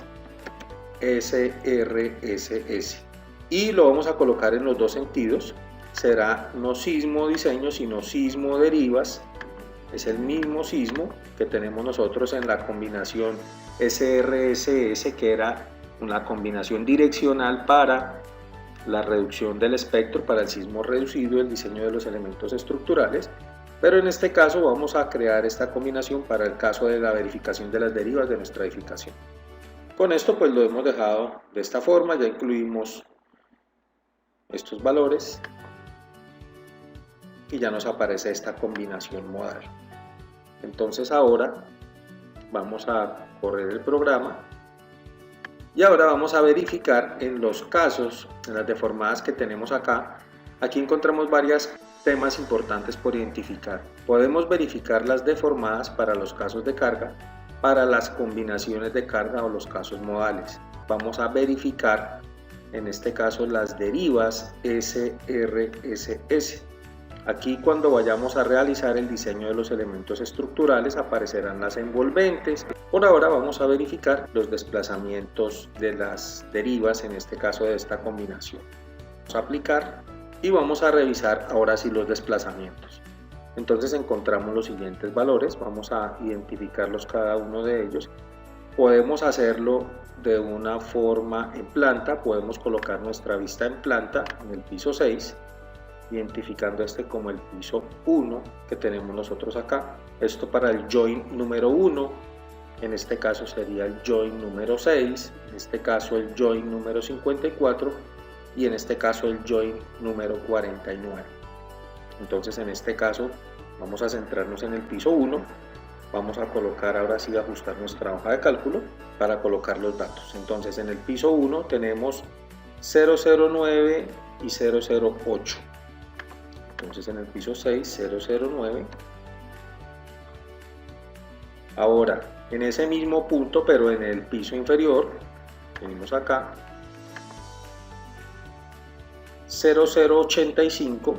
SRSS. Y lo vamos a colocar en los dos sentidos. Será no sismo diseño, sino sismo derivas. Es el mismo sismo que tenemos nosotros en la combinación SRSS, que era una combinación direccional para la reducción del espectro, para el sismo reducido, el diseño de los elementos estructurales. Pero en este caso vamos a crear esta combinación para el caso de la verificación de las derivas de nuestra edificación. Con esto pues lo hemos dejado de esta forma. Ya incluimos estos valores y ya nos aparece esta combinación modal. Entonces ahora vamos a correr el programa y ahora vamos a verificar en los casos, en las deformadas que tenemos acá. Aquí encontramos varios temas importantes por identificar. Podemos verificar las deformadas para los casos de carga, para las combinaciones de carga o los casos modales. Vamos a verificar en este caso las derivas SRSS. Aquí cuando vayamos a realizar el diseño de los elementos estructurales aparecerán las envolventes. Por ahora vamos a verificar los desplazamientos de las derivas, en este caso de esta combinación. Vamos a aplicar y vamos a revisar ahora sí los desplazamientos. Entonces encontramos los siguientes valores, vamos a identificarlos cada uno de ellos. Podemos hacerlo de una forma en planta, podemos colocar nuestra vista en planta en el piso 6, identificando este como el piso 1 que tenemos nosotros acá. Esto para el join número 1, en este caso sería el join número 6, en este caso el join número 54 y en este caso el join número 49. Entonces en este caso vamos a centrarnos en el piso 1. Vamos a colocar ahora sí, ajustar nuestra hoja de cálculo para colocar los datos. Entonces en el piso 1 tenemos 009 y 008. Entonces en el piso 6, 009. Ahora, en ese mismo punto, pero en el piso inferior, venimos acá, 0085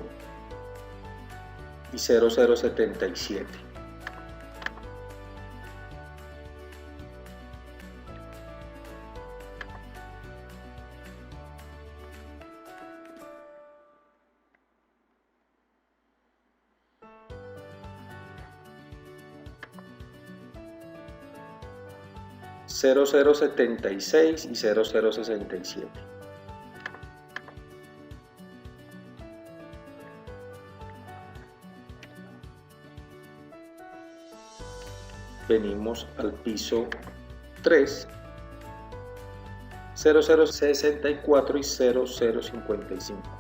y 0077. (0076 y 0067). Venimos al piso 3, 0064 y 0055.